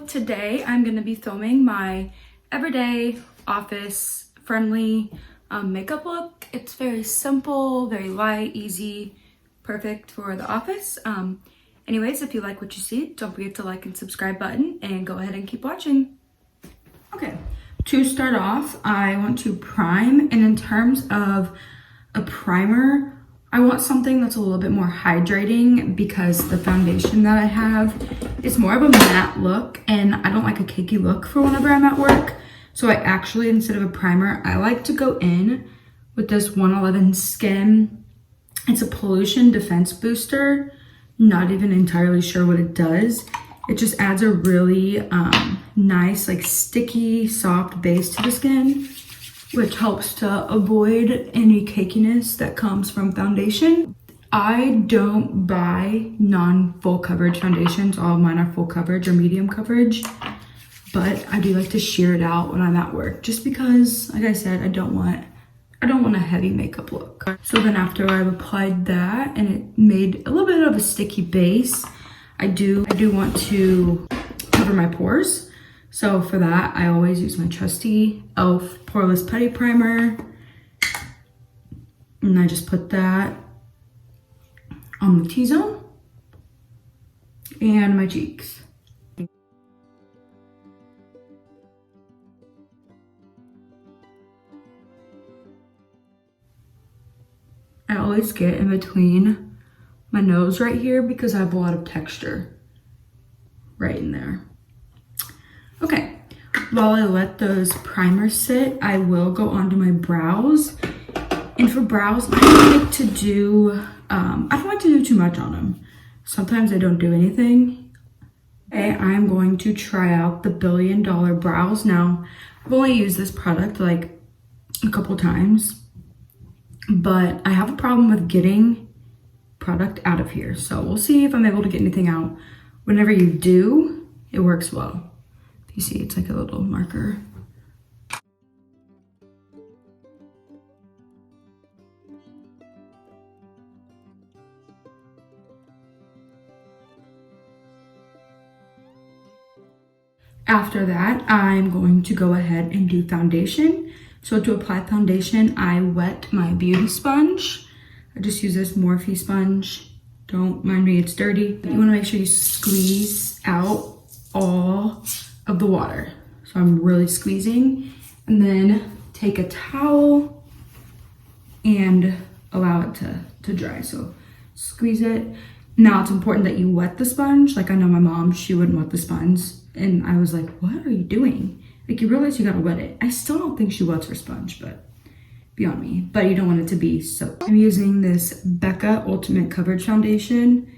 Today I'm going to be filming my everyday office friendly makeup look. It's very simple, very light, easy, perfect for the office. Anyways, if you like what you see, don't forget to like and subscribe button and go ahead and keep watching. Okay, to start off, I want to prime, and in terms of a primer, I want something that's a little bit more hydrating because the foundation that I have is more of a matte look and I don't like a cakey look for whenever I'm at work. So I actually, instead of a primer, I like to go in with this 111 Skin. It's a pollution defense booster. Not even entirely sure what it does. It just adds a really nice, like sticky, soft base to the skin, which helps to avoid any cakiness that comes from foundation. I don't buy non-full coverage foundations. All of mine are full coverage or medium coverage, but I do like to sheer it out when I'm at work, just because, like I said, I don't want a heavy makeup look. So then after I've applied that and it made a little bit of a sticky base, I do want to cover my pores. So for that, I always use my trusty e.l.f. Poreless Putty Primer. And I just put that on the T-zone and my cheeks. I always get in between my nose right here because I have a lot of texture right in there. Okay, while I let those primers sit, I will go onto my brows. And for brows, I don't like to do too much on them. Sometimes I don't do anything. Okay, I'm going to try out the $1 Billion Brows. Now, I've only used this product like a couple times, but I have a problem with getting product out of here. So we'll see if I'm able to get anything out. Whenever you do, it works well. You see, it's like a little marker. After that, I'm going to go ahead and do foundation. So to apply foundation, I wet my beauty sponge. I just use this Morphe sponge. Don't mind me, it's dirty. You wanna make sure you squeeze out all of the water. So I'm really squeezing, and then take a towel and allow it to dry. So squeeze it. Now it's important that you wet the sponge. Like I know my mom, she wouldn't wet the sponge. And I was like, what are you doing? Like you realize you gotta wet it. I still don't think she wets her sponge, but beyond me. But you don't want it to be soaked. I'm using this Becca Ultimate Coverage Foundation,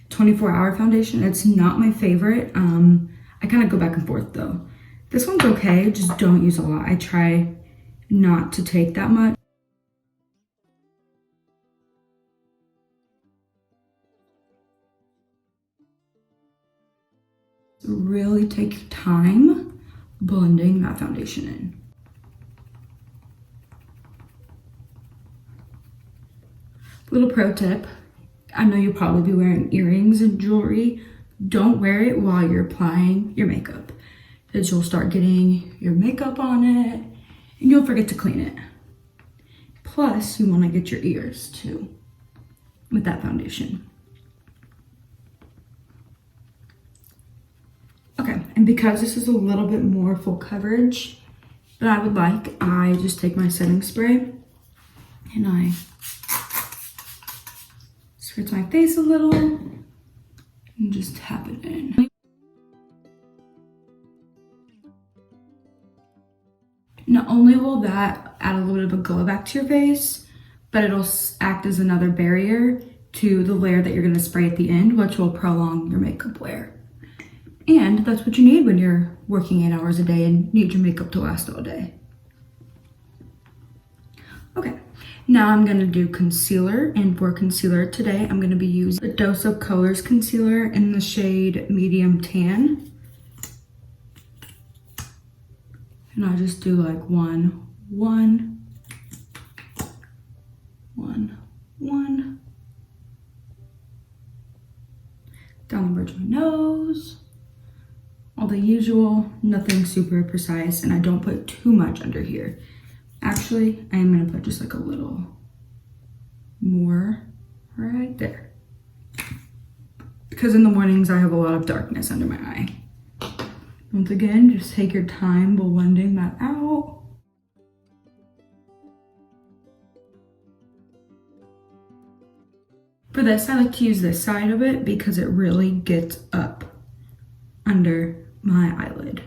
24-hour foundation. It's not my favorite. I kind of go back and forth though. This one's okay, just don't use a lot. I try not to take that much. Really take time blending that foundation in. Little pro tip, I know you'll probably be wearing earrings and jewelry. Don't wear it while you're applying your makeup, because you'll start getting your makeup on it and you'll forget to clean it. Plus, you want to get your ears too with that foundation. Okay, and because this is a little bit more full coverage than I would like, I just take my setting spray and I spritz my face a little and just tap it in. Not only will that add a little bit of a glow back to your face, but it'll act as another barrier to the layer that you're gonna spray at the end, which will prolong your makeup wear. And that's what you need when you're working 8 hours a day and need your makeup to last all day. Okay, now I'm gonna do concealer, and for concealer today, I'm gonna be using the Dose of Colors concealer in the shade Medium Tan. And I just do like one, down the bridge of my nose, all all the usual, nothing super precise, and I don't put too much under here. Actually, I am gonna put just like a little more right there. Because in the mornings I have a lot of darkness under my eye. Once again, just take your time blending that out. For this, I like to use this side of it because it really gets up under my eyelid.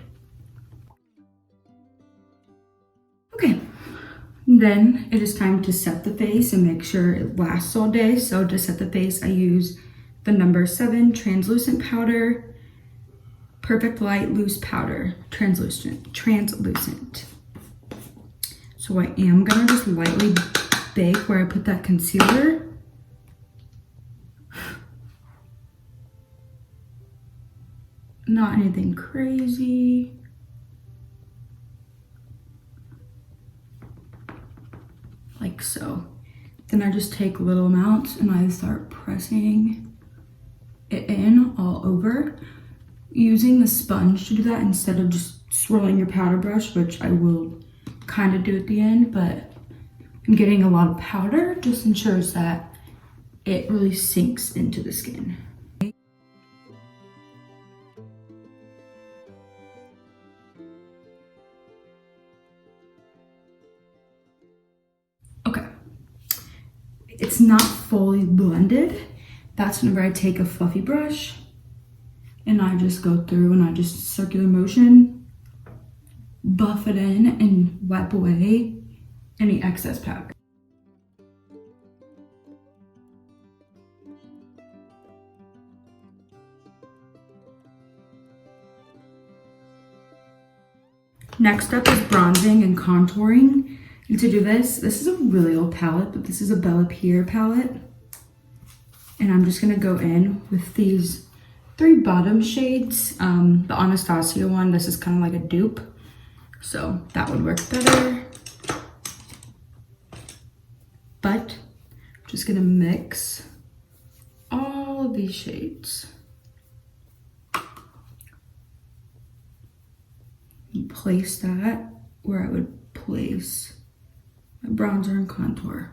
Okay, then it is time to set the face and make sure it lasts all day. So to set the face, I use the number 7 translucent powder, Perfect Light loose powder, translucent. So I am gonna just lightly bake where I put that concealer. Not anything crazy. Like so. Then I just take little amounts and I start pressing it in all over. Using the sponge to do that instead of just swirling your powder brush, which I will kind of do at the end, but I'm getting a lot of powder just ensures that it really sinks into the skin. Okay, it's not fully blended. That's whenever I take a fluffy brush and I just go through and I just circular motion, buff it in and wipe away any excess powder. Next up is bronzing and contouring. And to do this is a really old palette, but this is a Bella Pierre palette. And I'm just gonna go in with these 3 bottom shades. The Anastasia one, this is kind of like a dupe. So that would work better. But I'm just gonna mix all of these shades. And place that where I would place my bronzer and contour.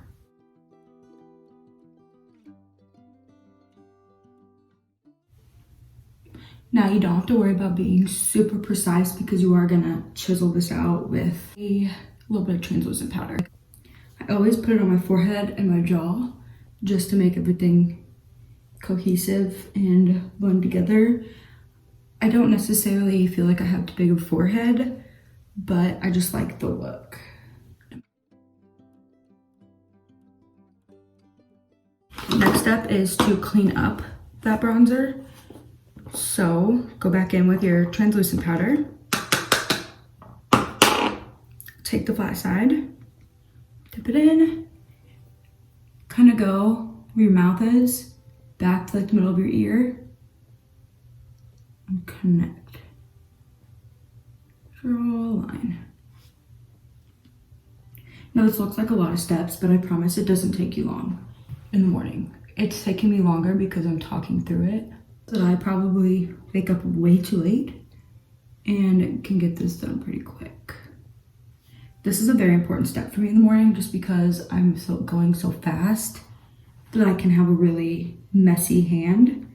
Now you don't have to worry about being super precise because you are gonna chisel this out with a little bit of translucent powder. I always put it on my forehead and my jaw just to make everything cohesive and blend together. I don't necessarily feel like I have too big of a forehead, but I just like the look. Next step is to clean up that bronzer. So go back in with your translucent powder. Take the flat side, dip it in, kind of go where your mouth is, back to like the middle of your ear, and connect. Draw a line. Now this looks like a lot of steps, but I promise it doesn't take you long in the morning. It's taking me longer because I'm talking through it. So I probably wake up way too late and can get this done pretty quick. This is a very important step for me in the morning just because I'm going so fast that I can have a really messy hand.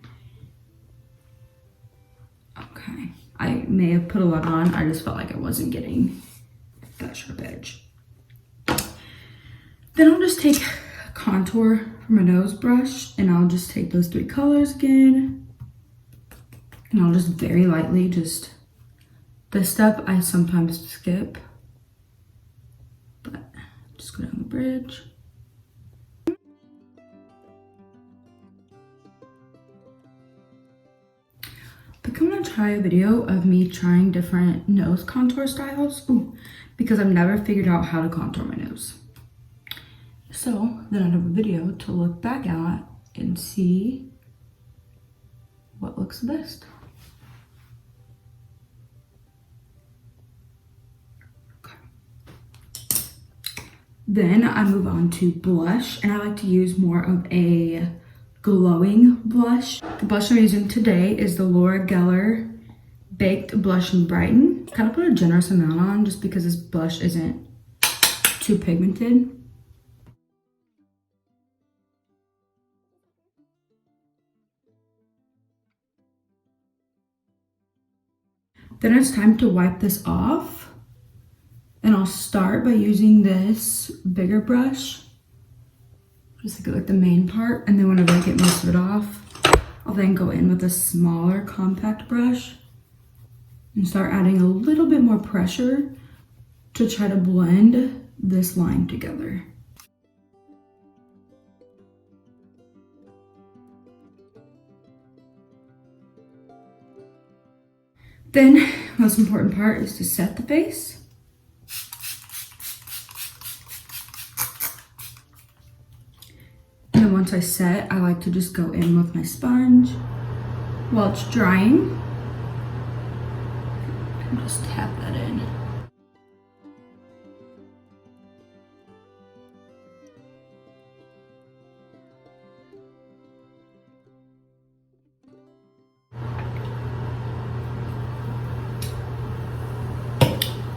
Okay, I may have put a lot on. I just felt like I wasn't getting that sharp edge. Then I'll just take contour from my nose brush and I'll just take those 3 colors again. And I'll just very lightly this step I sometimes skip, but just go down the bridge. I think I'm gonna try a video of me trying different nose contour styles because I've never figured out how to contour my nose. So then I'd have a video to look back at and see what looks the best. Then I move on to blush, and I like to use more of a glowing blush. The blush I'm using today is the Laura Geller Baked Blush and Brighten. Kind of put a generous amount on just because this blush isn't too pigmented. Then it's time to wipe this off. And I'll start by using this bigger brush. Just like the main part. And then whenever I get most of it off, I'll then go in with a smaller compact brush and start adding a little bit more pressure to try to blend this line together. Then, most important part is to set the face. And then once I set, I like to just go in with my sponge while it's drying. And just tap that in.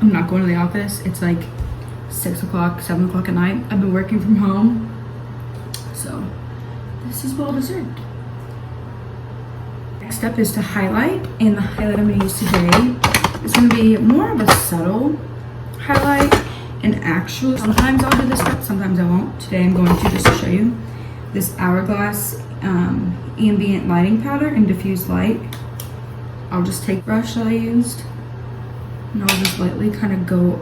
I'm not going to the office. It's like 6 o'clock, 7 o'clock at night. I've been working from home. So this is well deserved. Next step is to highlight. And the highlight I'm going to use today is going to be more of a subtle highlight. And actually, sometimes I'll do this step, sometimes I won't. Today I'm going to just show you this Hourglass ambient lighting powder in diffused light. I'll just take the brush that I used and I'll just lightly kind of go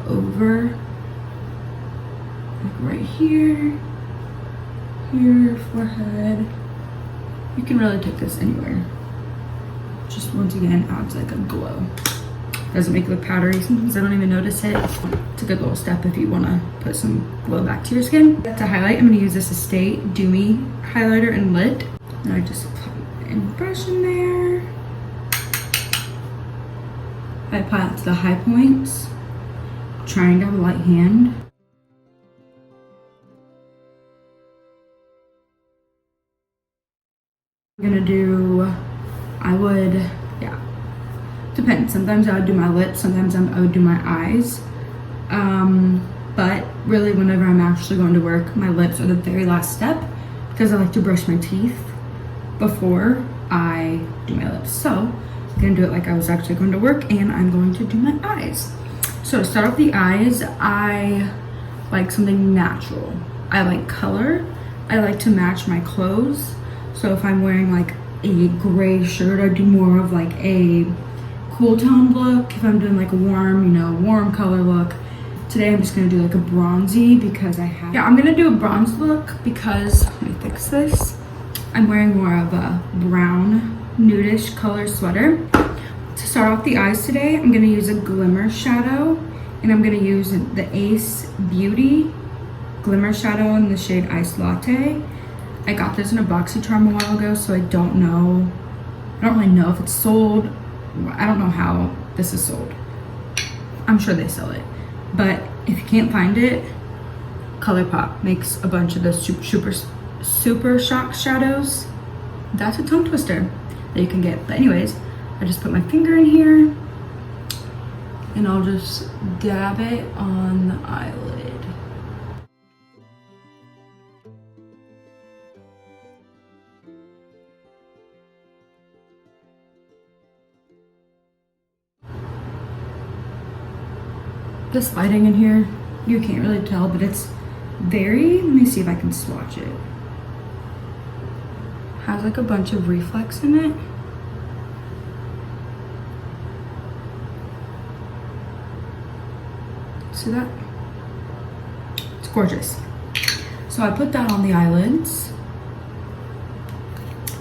over, like right here, here, forehead. You can really take this anywhere. Just once again adds like a glow. Doesn't make it look powdery. Sometimes I don't even notice it. It's a good little step if you want to put some glow back to your skin. To highlight, I'm going to use this Estate Doomy highlighter and lit. And I just put an brush in there. I apply it to the high points, trying to have a light hand. I'm gonna do, depends. Sometimes I would do my lips, sometimes I would do my eyes. But really whenever I'm actually going to work, my lips are the very last step because I like to brush my teeth before I do my lips. So I'm gonna do it like I was actually going to work, and I'm going to do my eyes. So to start off the eyes, I like something natural. I like color. I like to match my clothes. So if I'm wearing like a gray shirt, I do more of like a cool tone look. If I'm doing like a warm color look. Today I'm just gonna do like a bronzy because I'm gonna do a bronze look because, let me fix this. I'm wearing more of a brown nudish color sweater. To start off the eyes today, I'm gonna use a glimmer shadow, and I'm gonna use the Ace Beauty glimmer shadow in the shade Iced Latte. I got this in a BoxyCharm a while ago, so I don't really know if it's sold. I don't know how this is sold. I'm sure they sell it, but if you can't find it, ColourPop makes a bunch of those super shock shadows. That's a tongue twister that you can get. But anyways, I just put my finger in here and I'll just dab it on the eyelid. This lighting in here, you can't really tell, but it's very, let me see if I can swatch it. Has like a bunch of reflex in it. See that? It's gorgeous. So I put that on the eyelids.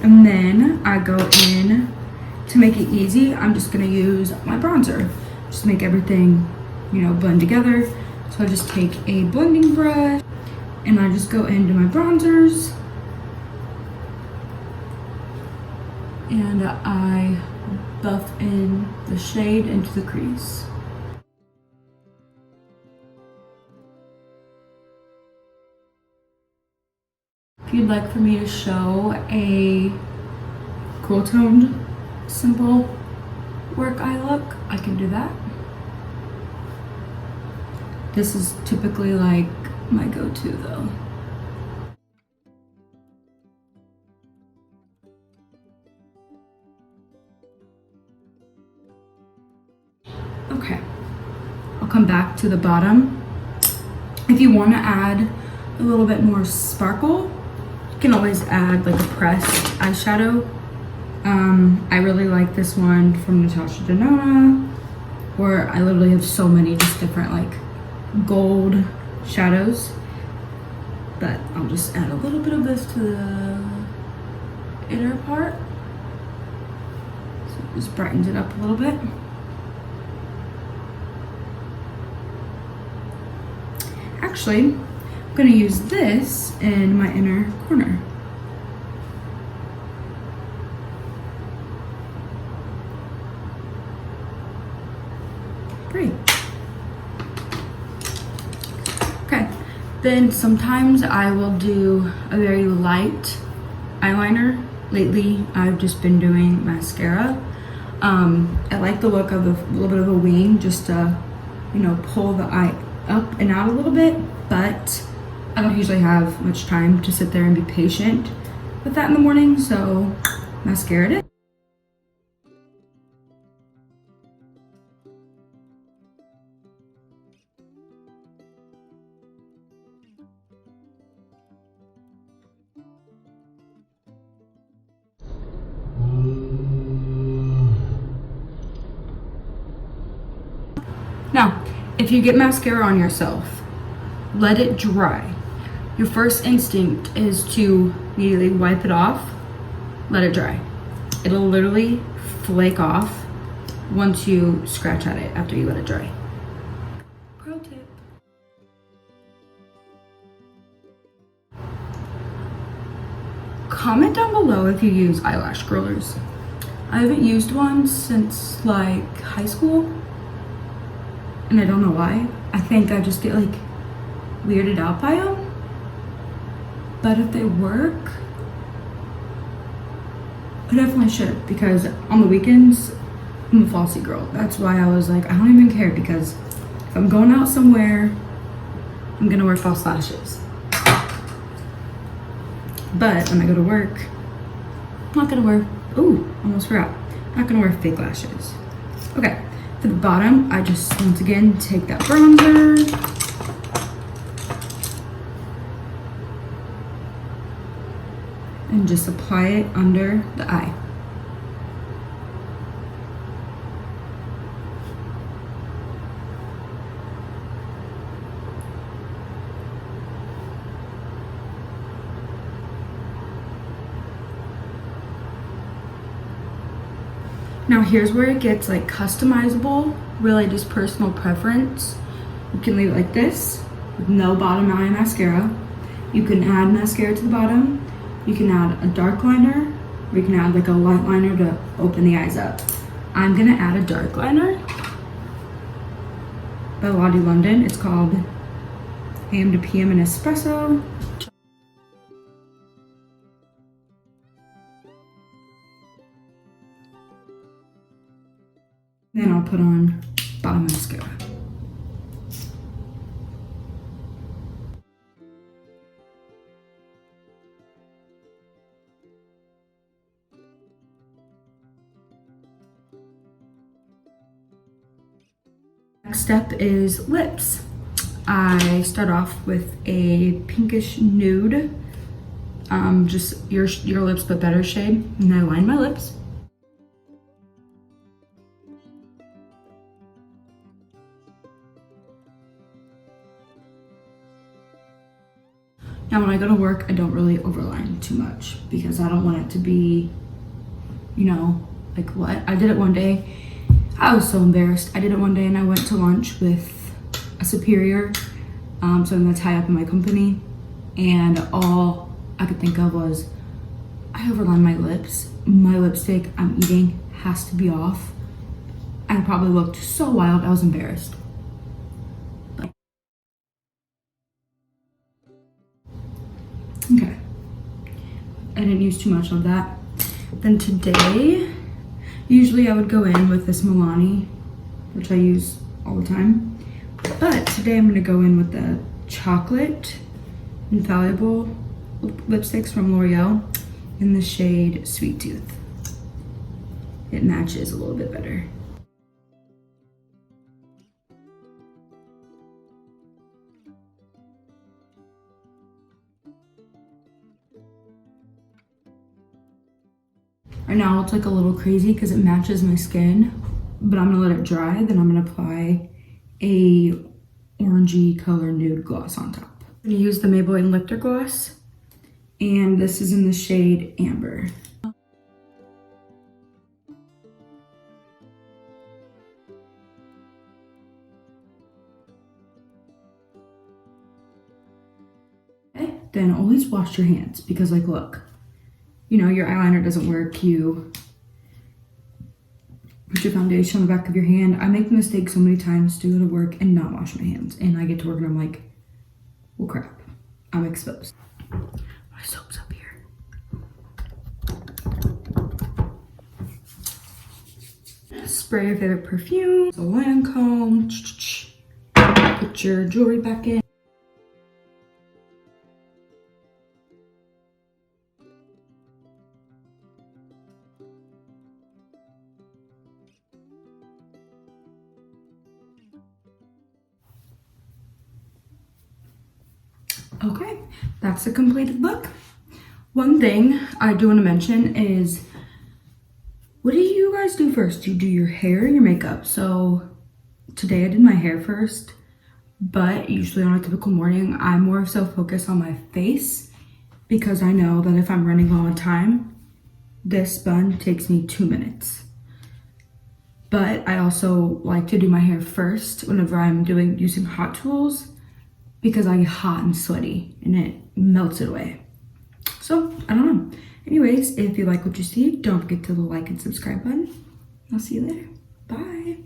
And then I go in, to make it easy, I'm just gonna use my bronzer. Just make everything, blend together. So I just take a blending brush and I just go into my bronzers. And I buff in the shade into the crease. If you'd like for me to show a cool toned, simple work eye look, I can do that. This is typically like my go-to though. Okay, I'll come back to the bottom. If you want to add a little bit more sparkle, you can always add like a pressed eyeshadow. I really like this one from Natasha Denona, where I literally have so many just different like gold shadows, but I'll just add a little bit of this to the inner part. So it just brightens it up a little bit. Actually, I'm gonna use this in my inner corner. Great. Okay, then sometimes I will do a very light eyeliner. Lately, I've just been doing mascara. I like the look of a little bit of a wing, just to, you know, pull the eye up and out a little bit, but I don't usually have much time to sit there and be patient with that in the morning, so mascara it. Now, if you get mascara on yourself, let it dry. Your first instinct is to immediately wipe it off, let it dry. It'll literally flake off once you scratch at it after you let it dry. Pro tip. Comment down below if you use eyelash curlers. I haven't used one since like high school, and I don't know why. I think I just get like weirded out by them. But if they work, I definitely should, because on the weekends, I'm a flossy girl. That's why I was like, I don't even care, because if I'm going out somewhere, I'm gonna wear false lashes. But when I go to work, I'm not gonna wear, ooh, almost forgot. I'm not gonna wear fake lashes. Okay, for the bottom, I just, once again, take that bronzer. And just apply it under the eye. Now here's where it gets like customizable, really just personal preference. You can leave it like this with no bottom eye mascara. You can add mascara to the bottom. You can add a dark liner, or you can add like a light liner to open the eyes up. I'm gonna add a dark liner by Lottie London. It's called AM to PM and Espresso. Then I'll put on bottom mascara. Next step is lips. I start off with a pinkish nude, just your lips but better shade, and I line my lips. Now when I go to work, I don't really overline too much because I don't want it to be, you know, like what? I did it one day. I was so embarrassed. I did it one day and I went to lunch with a superior, so I'm gonna tie up in my company, and all I could think of was, I overlined my lips. My lipstick I'm eating has to be off. And I probably looked so wild, I was embarrassed. Okay, I didn't use too much of that. Then today, Usually I would go in with this Milani, which I use all the time. But today I'm gonna go in with the chocolate infallible lipsticks from L'Oreal in the shade Sweet Tooth. It matches a little bit better. Right now it's like a little crazy because it matches my skin, but I'm gonna let it dry, then I'm gonna apply a orangey color nude gloss on top. I'm gonna use the Maybelline Lifter Gloss, and this is in the shade Amber. Okay, then always wash your hands because like look, you know, your eyeliner doesn't work, you put your foundation on the back of your hand. I make the mistake so many times to go to work and not wash my hands. And I get to work and I'm like, well crap, I'm exposed. My soap's up here. Spray your favorite perfume, the Lancome. Put your jewelry back in. Okay, that's the completed look. One thing I do want to mention is, what do you guys do first? You do your hair or your makeup? So today I did my hair first, but usually on a typical morning, I'm more so focused on my face because I know that if I'm running low on time, this bun takes me 2 minutes. But I also like to do my hair first whenever I'm using hot tools, because I get hot and sweaty and it melts it away. So, I don't know. Anyways, if you like what you see, don't forget to like and subscribe button. I'll see you later. Bye.